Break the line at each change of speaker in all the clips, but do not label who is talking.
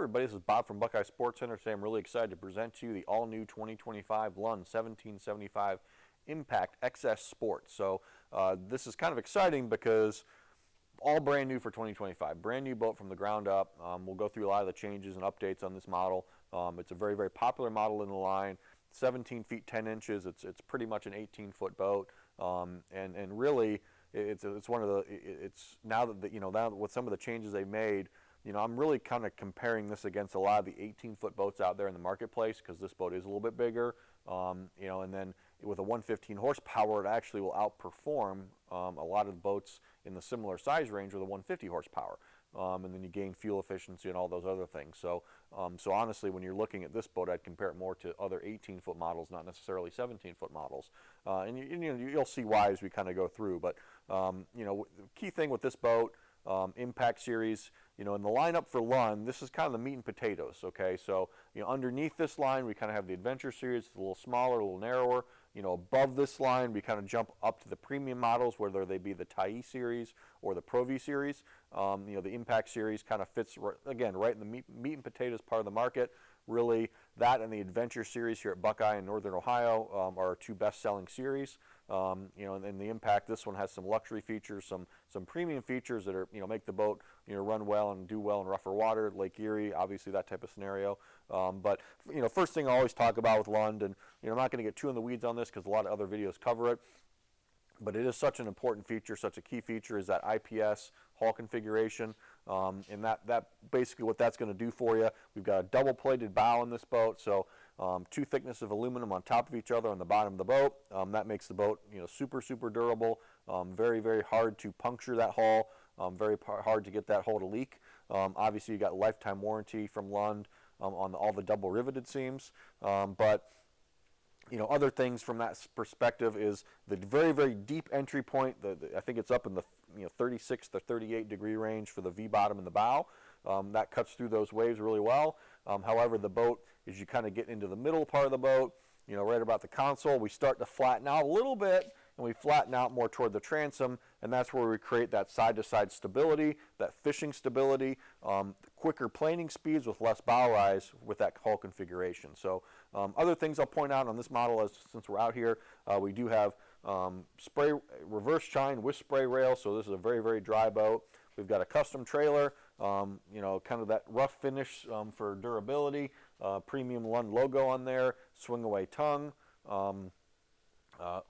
everybody, this is Bob from Buckeye Sports Center. Today I'm really excited to present to you the all-new 2025 Lund 1775 Impact XS Sport. So this is kind of exciting because all brand new for 2025. Brand new boat from the ground up. We'll go through a lot of the changes and updates on this model. It's a very, very popular model in the line. 17 feet 10 inches. It's pretty much an 18-foot boat, and really it's one of the it's now that now with some of the changes they made. I'm really kind of comparing this against a lot of the 18-foot boats out there in the marketplace because this boat is a little bit bigger. And then with a 115 horsepower, it actually will outperform a lot of the boats in the similar size range with a 150 horsepower. And then you gain fuel efficiency and all those other things. So honestly, when you're looking at this boat, I'd compare it more to other 18-foot models, not necessarily 17-foot models. And you'll see why as we kind of go through. But the key thing with this boat, Impact Series, in the lineup for Lund, this is kind of the meat and potatoes, okay? So, underneath this line, we kind of have the Adventure Series. It's a little smaller, a little narrower. Above this line, we kind of jump up to the premium models, whether they be the Tai Series or the Pro V Series. The Impact Series kind of fits, again, right in the meat and potatoes part of the market. Really, that and the Adventure Series here at Buckeye in Northern Ohio are our two best-selling series. And the Impact, this one has some luxury features, some premium features that are make the boat run well and do well in rougher water, Lake Erie, obviously that type of scenario. But first thing I always talk about with Lund, and I'm not going to get too in the weeds on this because a lot of other videos cover it. But it is such an important feature, such a key feature is that IPS hull configuration, and that basically what that's going to do for you. We've got a double-plated bow in this boat, so two thickness of aluminum on top of each other on the bottom of the boat. That makes the boat super, super durable, very, very hard to puncture that hull, very hard to get that hull to leak. Obviously, you got lifetime warranty from Lund on all the double riveted seams, but other things from that perspective is the very, very deep entry point. I think it's up in the 36 to 38 degree range for the V bottom and the bow. That cuts through those waves really well. However, the boat, as you kind of get into the middle part of the boat, right about the console, we start to flatten out a little bit, and we flatten out more toward the transom, and that's where we create that side-to-side stability, that fishing stability, quicker planing speeds with less bow rise with that hull configuration. So other things I'll point out on this model, since we're out here, we do have reverse chine with spray rail, so this is a very, very dry boat. We've got a custom trailer, kind of that rough finish for durability, premium Lund logo on there, swing away tongue,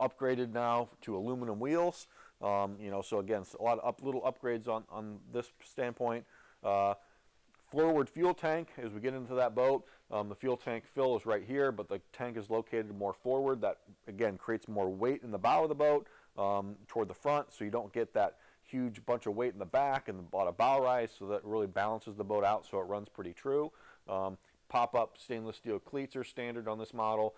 upgraded now to aluminum wheels. So again, a lot of little upgrades on this standpoint. Forward fuel tank, as we get into that boat, the fuel tank fill is right here, but the tank is located more forward. That, again, creates more weight in the bow of the boat toward the front, so you don't get that huge bunch of weight in the back and a lot of bow rise, so that really balances the boat out so it runs pretty true. Pop-up stainless steel cleats are standard on this model.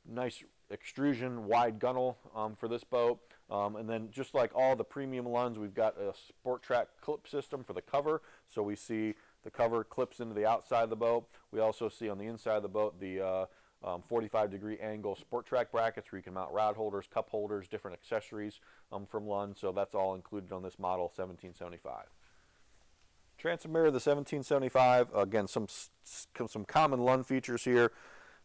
Nice extrusion wide gunnel for this boat, and then just like all the premium Lunds, we've got a Sport Track clip system for the cover, so we see the cover clips into the outside of the boat. We also see on the inside of the boat the 45-degree angle Sport Track brackets where you can mount rod holders, cup holders, different accessories from Lund, so that's all included on this model 1775. Transom mirror, the 1775, again, some common Lund features here.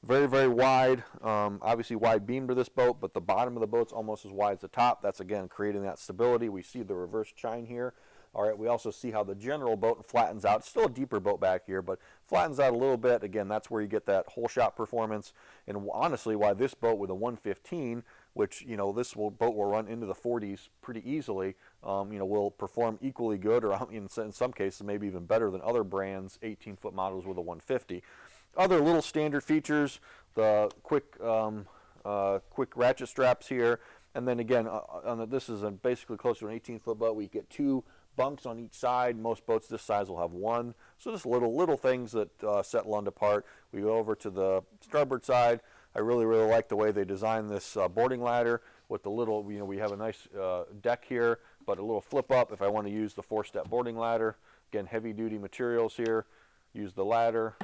Very, very wide, obviously wide beam for this boat, but the bottom of the boat's almost as wide as the top. That's, again, creating that stability. We see the reverse chine here. All right, we also see how the general boat flattens out. It's still a deeper boat back here, but flattens out a little bit. Again, that's where you get that whole shot performance. And honestly, why this boat with a 115, which, this boat will run into the 40s pretty easily, will perform equally good, or in some cases maybe even better than other brands' 18-foot models with a 150. Other little standard features, the quick ratchet straps here, and then again, this is basically close to an 18-foot boat. We get two bunks on each side. Most boats this size will have one. So just little things that set Lund apart. We go over to the starboard side. I really, really like the way they designed this boarding ladder with the little, we have a nice deck here, but a little flip up if I want to use the 4-step boarding ladder. Again, heavy duty materials here. Use the ladder,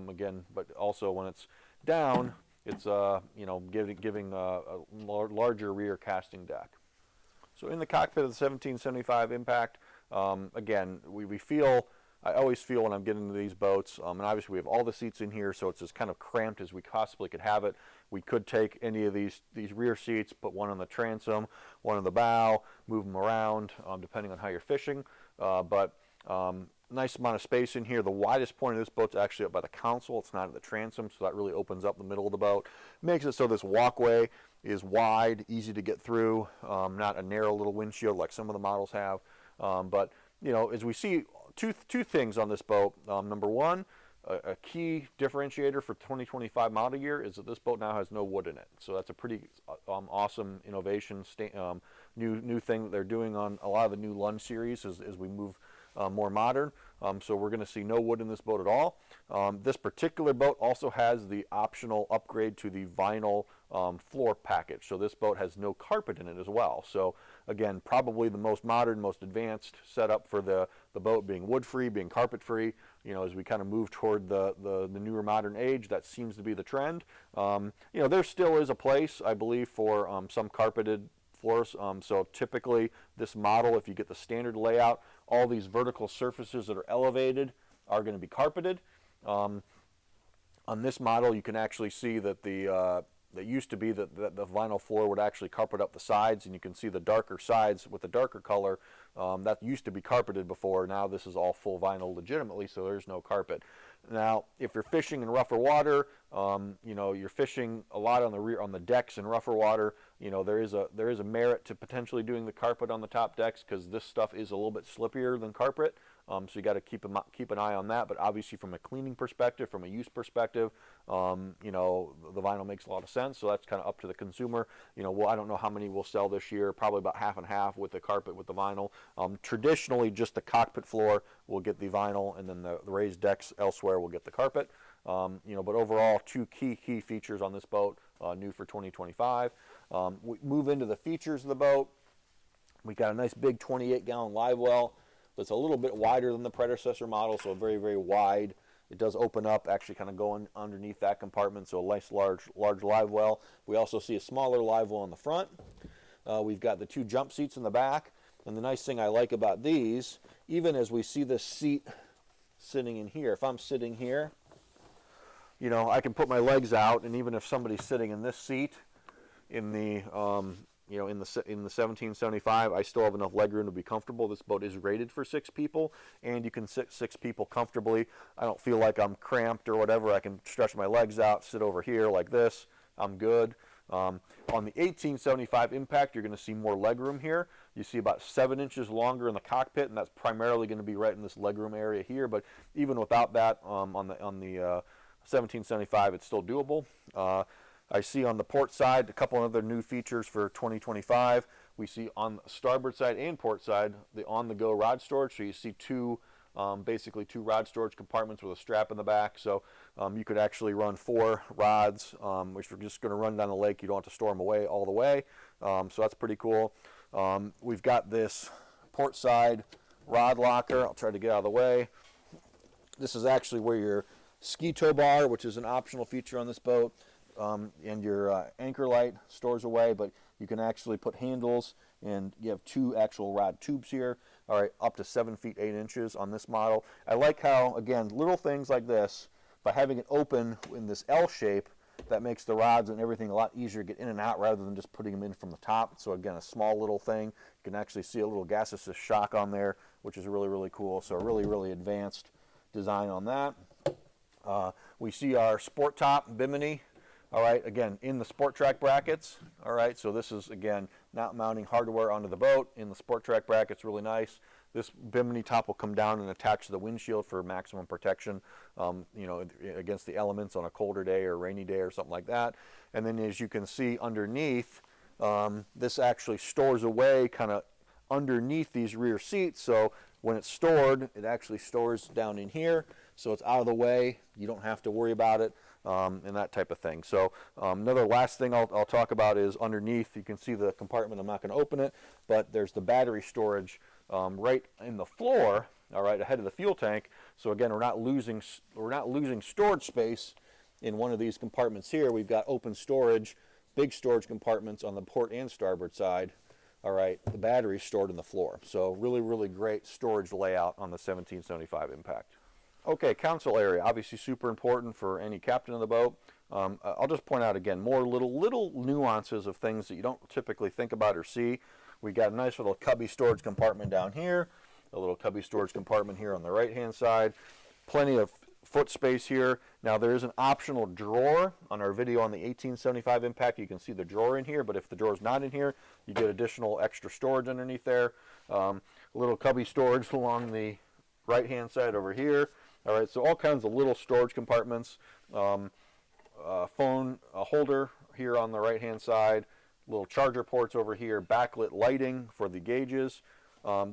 again, but also when it's down, it's giving a larger rear casting deck. So in the cockpit of the 1775 Impact, again, we feel I always feel when I'm getting into these boats, and obviously we have all the seats in here, so it's as kind of cramped as we possibly could have it. We could take any of these rear seats, put one on the transom, one on the bow, move them around depending on how you're fishing. But nice amount of space in here. The widest point of this boat's actually up by the console. It's not at the transom, so that really opens up the middle of the boat. Makes it so this walkway is wide, easy to get through, not a narrow little windshield like some of the models have. But you know, as we see, two things on this boat. Number one, a key differentiator for 2025 model year is that this boat now has no wood in it. So that's a pretty awesome innovation, new thing that they're doing on a lot of the new Lund series as we move more modern. So we're going to see no wood in this boat at all. This particular boat also has the optional upgrade to the vinyl floor package. So this boat has no carpet in it as well. So again, probably the most modern, most advanced setup for the boat, being wood-free, being carpet-free. You know, as we kind of move toward the newer modern age, that seems to be the trend. You know, there still is a place, I believe, for some carpeted floors. So typically this model, if you get the standard layout, all these vertical surfaces that are elevated are going to be carpeted. On this model, you can actually see that that used to be that the vinyl floor would actually carpet up the sides, and you can see the darker sides with the darker color. That used to be carpeted before. Now this is all full vinyl legitimately, so there's no carpet. Now, if you're fishing in rougher water, you know, you're fishing a lot on the decks in rougher water. You know, there is a merit to potentially doing the carpet on the top decks, because this stuff is a little bit slippier than carpet. So you got to keep an eye on that. But obviously, from a cleaning perspective, from a use perspective, you know, the vinyl makes a lot of sense. So that's kind of up to the consumer. You know, well, I don't know how many we'll sell this year. Probably about half and half with the carpet with the vinyl. Traditionally, just the cockpit floor will get the vinyl, and then the raised decks elsewhere will get the carpet. You know, but overall, two key features on this boat, new for 2025. We move into the features of the boat. We got a nice big 28-gallon live well that's a little bit wider than the predecessor model, so very, very wide. It does open up, actually kind of going underneath that compartment, so a nice large live well. We also see a smaller live well in the front. We've got the two jump seats in the back, and the nice thing I like about these, even as we see this seat sitting in here, if I'm sitting here, you know, I can put my legs out, and even if somebody's sitting in this seat in the you know, in the 1775, I still have enough legroom to be comfortable. This boat is rated for 6 people, and you can sit 6 people comfortably. I don't feel like I'm cramped or whatever. I can stretch my legs out, sit over here like this. I'm good. On the 1875 Impact, you're going to see more legroom here. You see about 7 inches longer in the cockpit, and that's primarily going to be right in this legroom area here. But even without that, on the 1775, it's still doable. I see on the port side a couple other new features for 2025. We see on the starboard side and port side the on-the-go rod storage. So you see basically two rod storage compartments with a strap in the back. So you could actually run 4 rods, which you're just going to run down the lake. You don't have to store them away all the way. So that's pretty cool. We've got this port side rod locker. I'll try to get out of the way. This is actually where your ski tow bar, which is an optional feature on this boat, and your anchor light stores away, but you can actually put handles, and you have 2 actual rod tubes here. All right, up to 7 feet 8 inches on this model. I like how, again, little things like this, by having it open in this L shape, that makes the rods and everything a lot easier to get in and out rather than just putting them in from the top. So again, a small little thing. You can actually see a little gas assist shock on there, which is really, really cool. So really, really advanced design on that. We see our sport top bimini. All right, again, in the sport track brackets. All right, so this is, again, not mounting hardware onto the boat. In the sport track brackets, really nice. This bimini top will come down and attach to the windshield for maximum protection, you know, against the elements on a colder day or rainy day or something like that. And then as you can see underneath, this actually stores away kind of underneath these rear seats. So when it's stored, it actually stores down in here. So it's out of the way. You don't have to worry about it. And that type of thing. So another last thing I'll talk about is underneath. You can see the compartment. I'm not going to open it, but there's the battery storage right in the floor. All right, ahead of the fuel tank. So again, we're not losing storage space in one of these compartments here. We've got open storage, big storage compartments on the port and starboard side. All right, the battery is stored in the floor. So really, really great storage layout on the 1775 Impact. Okay, console area, obviously super important for any captain of the boat. I'll just point out again, more little nuances of things that you don't typically think about or see. We got a nice little cubby storage compartment down here, a little cubby storage compartment here on the right-hand side, plenty of foot space here. Now there is an optional drawer. On our video on the 1875 Impact, you can see the drawer in here, but if the drawer is not in here, you get additional extra storage underneath there. A little cubby storage along the right-hand side over here. All right, so all kinds of little storage compartments. Phone holder here on the right-hand side, little charger ports over here, backlit lighting for the gauges.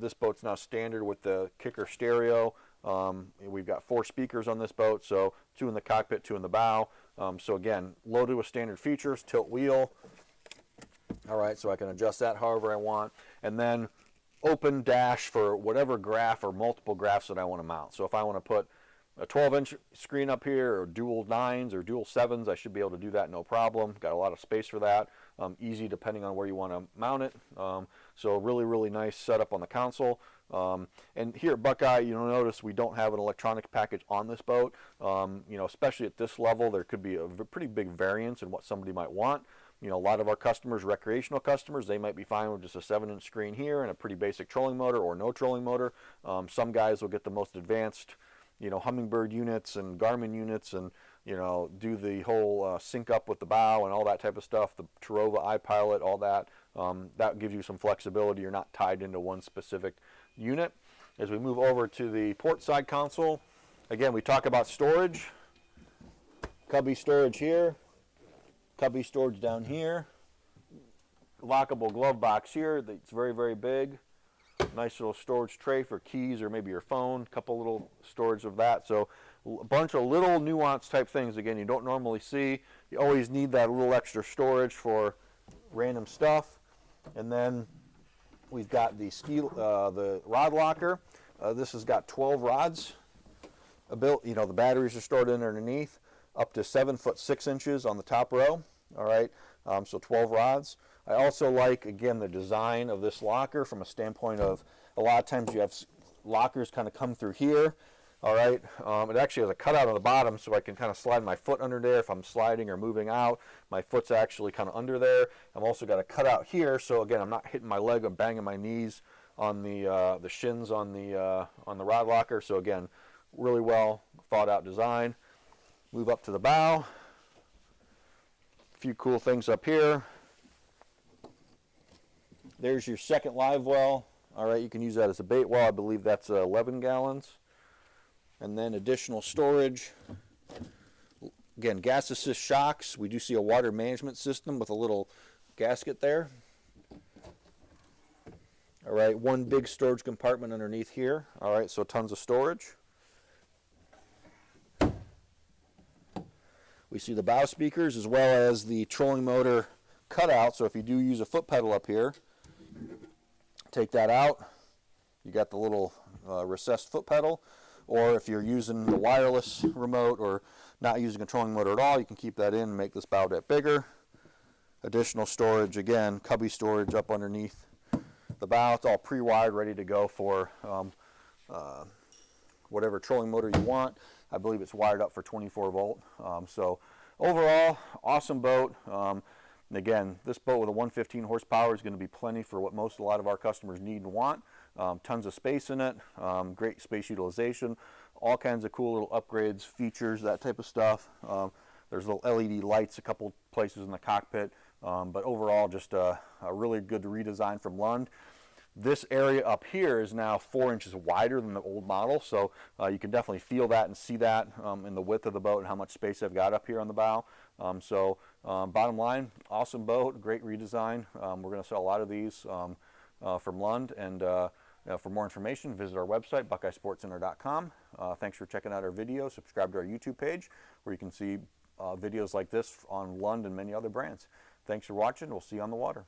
This boat's now standard with the kicker stereo. We've got 4 speakers on this boat, so 2 in the cockpit, 2 in the bow. So again, loaded with standard features, tilt wheel. All right, so I can adjust that however I want. And then open dash for whatever graph or multiple graphs that I want to mount. So if I want to put a 12-inch screen up here, or dual 9s or dual 7s, I should be able to do that no problem. Got a lot of space for that. Easy depending on where you want to mount it. So really, really nice setup on the console. And here at Buckeye, you'll notice we don't have an electronic package on this boat. Especially at this level, there could be a pretty big variance in what somebody might want. A lot of our customers, recreational customers, they might be fine with just a 7-inch screen here and a pretty basic trolling motor or no trolling motor. Some guys will get the most advanced Humminbird units and Garmin units and, do the whole sync up with the bow and all that type of stuff, the Tarova iPilot, all that. That gives you some flexibility. You're not tied into one specific unit. As we move over to the port side console, again, we talk about storage. Cubby storage here, cubby storage down here, lockable glove box here that's very, very big. Nice little storage tray for keys or maybe your phone, a couple little storage of that. So a bunch of little nuance type things, again, you don't normally see. You always need that little extra storage for random stuff. And then we've got the rod locker. This has got 12 rods. The batteries are stored in underneath, up to 7 foot 6 inches on the top row. All right, so 12 rods. I also like, again, the design of this locker from a standpoint of a lot of times you have lockers kind of come through here. All right, it actually has a cutout on the bottom so I can kind of slide my foot under there if I'm sliding or moving out. My foot's actually kind of under there. I've also got a cutout here, so again, I'm not hitting my leg, I'm banging my knees on the shins on the rod locker. So again, really well thought out design. Move up to the bow. A few cool things up here. There's your second live well. All right, you can use that as a bait well. I believe that's 11 gallons. And then additional storage. Again, gas assist shocks. We do see a water management system with a little gasket there. All right, one big storage compartment underneath here. All right, so tons of storage. We see the bow speakers as well as the trolling motor cutout. So if you do use a foot pedal up here, take that out. You got the little recessed foot pedal. Or if you're using the wireless remote or not using a trolling motor at all, you can keep that in and make this bow deck bigger. Additional storage, again, cubby storage up underneath the bow. It's all pre-wired, ready to go for whatever trolling motor you want. I believe it's wired up for 24 volt. So overall, awesome boat. Again, this boat with a 115 horsepower is going to be plenty for what a lot of our customers need and want. Tons of space in it, great space utilization, all kinds of cool little upgrades, features, that type of stuff. There's little LED lights a couple places in the cockpit, but overall just a really good redesign from Lund. This area up here is now 4 inches wider than the old model, so you can definitely feel that and see that in the width of the boat and how much space I've got up here on the bow. Bottom line, awesome boat, great redesign. We're going to sell a lot of these from Lund, and for more information, visit our website, buckeyesportscenter.com. Thanks for checking out our video. Subscribe to our YouTube page where you can see videos like this on Lund and many other brands. Thanks for watching. We'll see you on the water.